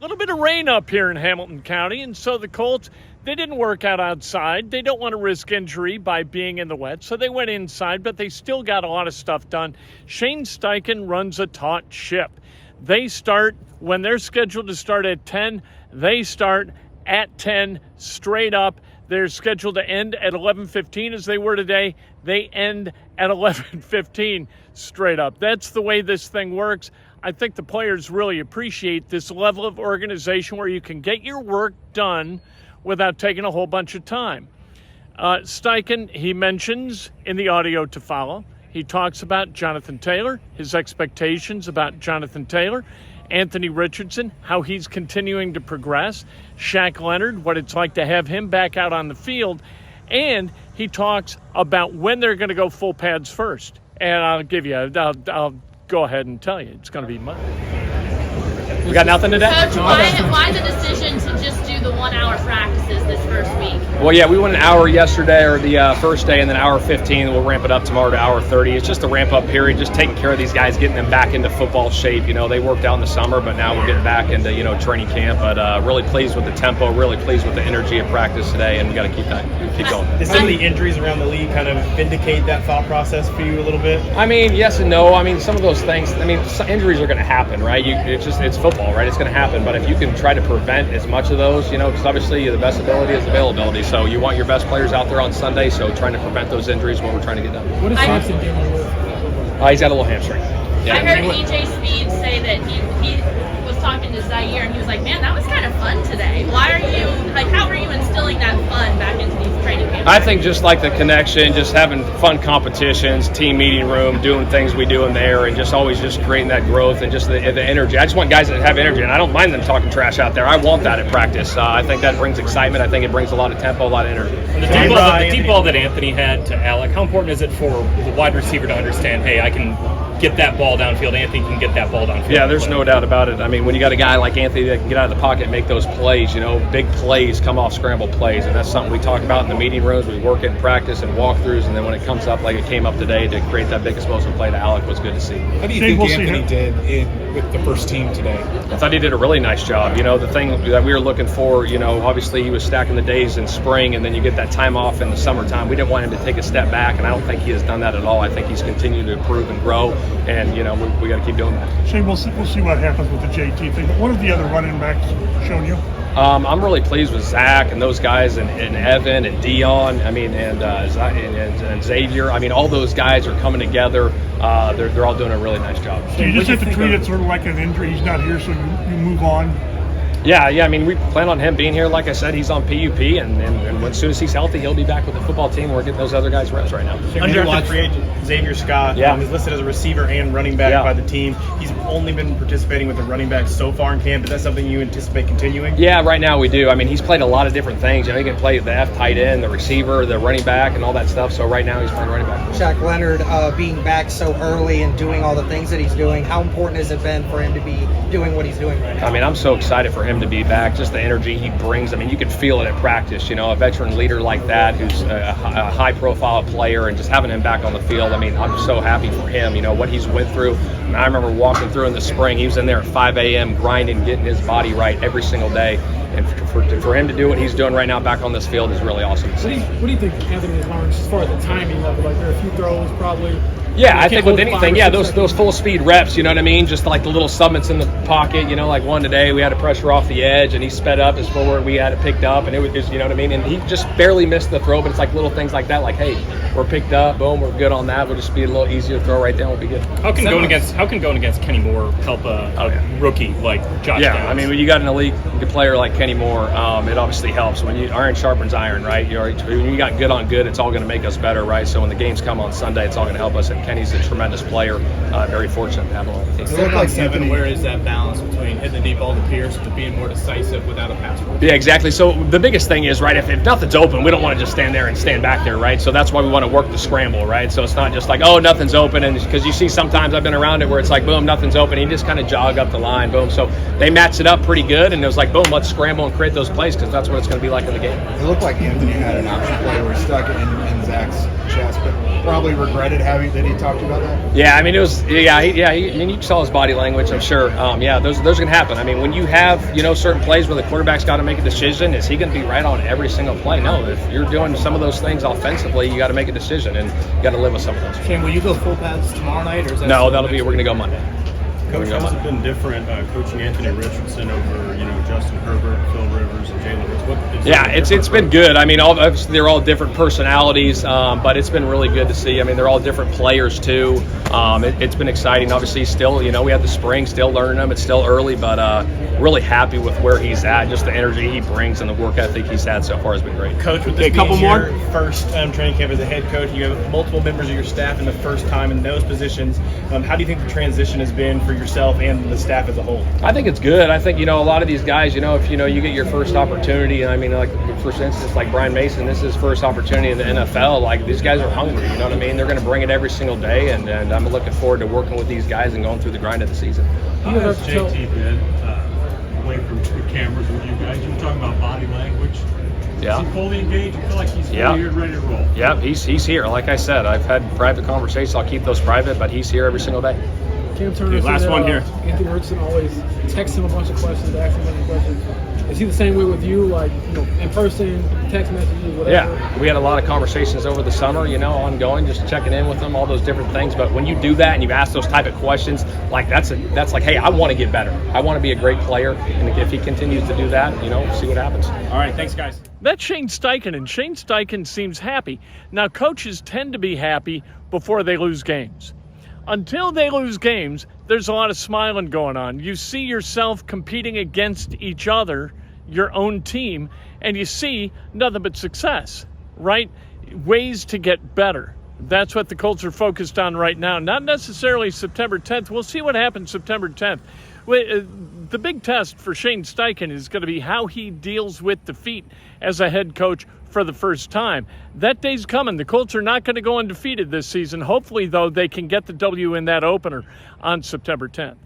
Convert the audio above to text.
little bit of rain up here in Hamilton County, and so the Colts, they didn't work out outside. They don't want to risk injury by being in the wet, so they went inside, but they still got a lot of stuff done. Shane Steichen runs a taut ship. They start, when they're scheduled to start at 10, they start at 10 straight up. They're scheduled to end at 11:15 as they were today. They end at 11:15 straight up. That's the way this thing works. I think the players really appreciate this level of organization where you can get your work done without taking a whole bunch of time. Steichen, he mentions in the audio to follow, he talks about Jonathan Taylor, his expectations about Jonathan Taylor, Anthony Richardson, how he's continuing to progress, Shaq Leonard, what it's like to have him back out on the field, and he talks about when they're going to go full pads first. And I'll go ahead and tell you, it's going to be Monday. We got nothing today? Coach, why the decision to just do the 1 hour practices this first week? Well, yeah, we went an hour yesterday, or the first day, and then hour 15. We'll ramp it up tomorrow to hour 30. It's just a ramp-up period, just taking care of these guys, getting them back into football shape. You know, they worked out in the summer, but now we're getting back into, training camp. But really pleased with the tempo, really pleased with the energy of practice today, and we got to keep going. Did some of the injuries around the league kind of vindicate that thought process for you a little bit? I mean, yes and no. I mean, some of those things, injuries are going to happen, right? It's football, right? It's going to happen. But if you can try to prevent as much of those, because obviously the best ability is availability. So you want your best players out there on Sunday, so trying to prevent those injuries is what we're trying to get done. What is Thompson dealing with? He's got a little hamstring. Yeah. I heard EJ Speed say that he was talking to Zaire and he was like, man, that was kind of fun today. How are you instilling that fun back into these training camps? I think just like the connection, just having fun competitions, team meeting room, doing things we do in there, and just always just creating that growth and just the energy. I just want guys that have energy, and I don't mind them talking trash out there. I want that at practice. I think that brings excitement. I think it brings a lot of tempo, a lot of energy. The deep ball that Anthony had to Alec, how important is it for the wide receiver to understand, hey, I can get that ball downfield, Anthony can get that ball downfield? Yeah, there's no doubt about it. I mean, when you got a guy like Anthony that can get out of the pocket and make those plays, big plays come off scramble plays, and that's something we talk about in the meeting rooms. We work in practice and walkthroughs, and then when it comes up like it came up today to create that big explosive play to Alec was good to see. How do you think Anthony did with the first team today? I thought he did a really nice job. The thing that we were looking for, obviously he was stacking the days in spring, and then you get that time off in the summertime. We didn't want him to take a step back, and I don't think he has done that at all. I think he's continued to improve and grow, and we got to keep doing that. Shane, we'll see what happens with the JT thing. But what have the other running backs shown you? I'm really pleased with Zach and those guys, and Evan and Dion. And Xavier. All those guys are coming together. They're all doing a really nice job. So you just have to treat it sort of like an injury. He's not here, so you move on. Yeah. We plan on him being here. Like I said, he's on PUP, and as soon as he's healthy, he'll be back with the football team. We're getting those other guys reps right now. Undrafted free agent Xavier Scott is listed as a receiver and running back by the team. He's only been participating with the running backs so far in camp. Is that something you anticipate continuing? Yeah, right now we do. He's played a lot of different things. He can play the F tight end, the receiver, the running back, and all that stuff. So right now he's playing running back. Shaq Leonard being back so early and doing all the things that he's doing, how important has it been for him to be doing what he's doing right now? I'm so excited for him to be back. Just the energy he brings. You can feel it at practice. A veteran leader like that who's a high-profile player, and just having him back on the field. I'm so happy for him. What he's went through. I remember walking through in the spring. He was in there at 5 a.m. grinding, getting his body right every single day. And for him to do what he's doing right now back on this field is really awesome to see. What do you think Anthony has learned as far as the timing level? Like, there are a few throws probably. Yeah, I think with anything, those full speed reps, just like the little summits in the pocket, like one today, we had a pressure off the edge and he sped up his forward, we had it picked up, and it was, and he just barely missed the throw, but it's like little things like that, like, hey, we're picked up, boom, we're good on that, we'll just be a little easier to throw right there, we'll be good. How can going against Kenny Moore help a rookie like Josh Downs? When you got an elite player like Kenny Moore, it obviously helps. When iron sharpens iron, right? When you got good on good, it's all going to make us better, right? So when the games come on Sunday, it's all going to help us, and Kenny's a tremendous player. Very fortunate to have him on the team. It looked like Seven, where is that balance between hitting the deep ball to Pierce to being more decisive without a pass rush? Yeah, exactly. So the biggest thing is, right, if nothing's open, we don't want to just stand there and stand back there, right? So that's why we want to work the scramble, right? So it's not just like, oh, nothing's open, and because you see sometimes I've been around it where it's like, boom, nothing's open, and you just kind of jog up the line, boom. So they matched it up pretty good, and it was like, boom, let's scramble and create those plays because that's what it's going to be like in the game. It looked like Anthony had an option play where he stuck it in Zach's chest, but probably regretted that he talked about that. Yeah, it was. You saw his body language, I'm sure. Those those are going to happen. I mean, when you have, you know, certain plays where the quarterback's got to make a decision, is he going to be right on every single play? No. If you're doing some of those things offensively, you got to make a decision, and you got to live with some of those. Shane, will you go full pads tomorrow night, or is that No, we're going to go Monday. Coach, how has it been different coaching Anthony Richardson over, you know, Justin Herbert, Phil Rivers, and Jalen Hurts? Yeah, it's been good. I mean, obviously they're all different personalities, but it's been really good to see. I mean, they're all different players too. It's been exciting. Obviously, still, you know, we had the spring, still learning them. It's still early, but really happy with where he's at. Just the energy he brings and the work ethic he's had so far has been great. Coach, with this being your first training camp as a head coach, you have multiple members of your staff in the first time in those positions. How do you think the transition has been for yourself and the staff as a whole? I think it's good. I think, you know, a lot of these guys, you know, if, you know, you get your first opportunity, and I mean, like, for instance, like Brian Mason, this is his first opportunity in the NFL. Like, these guys are hungry, you know what I mean? They're going to bring it every single day, and I'm looking forward to working with these guys and going through the grind of the season. How has JT been away from the cameras with you guys? You were talking about body language. Yeah. Is he fully engaged? You feel like he's fully here and ready to roll? Yeah, he's here. Like I said, I've had private conversations. I'll keep those private, but he's here every single day. Cam Turner last one here. Anthony Richardson always texts him a bunch of questions, asks him a bunch of questions. Is he the same way with you, like, you know, in person, text messages, whatever? Yeah, we had a lot of conversations over the summer, you know, ongoing, just checking in with them, all those different things. But when you do that and you ask those type of questions, like that's like, hey, I want to get better. I want to be a great player, and if he continues to do that, you know, see what happens. All right, thanks, guys. That's Shane Steichen, and Shane Steichen seems happy. Now, coaches tend to be happy before they lose games. Until they lose games, there's a lot of smiling going on. You see yourself competing against each other, your own team, and you see nothing but success, right? Ways to get better. That's what the Colts are focused on right now. Not necessarily September 10th. We'll see what happens September 10th. The big test for Shane Steichen is going to be how he deals with defeat as a head coach for the first time. That day's coming. The Colts are not going to go undefeated this season. Hopefully, though, they can get the W in that opener on September 10th.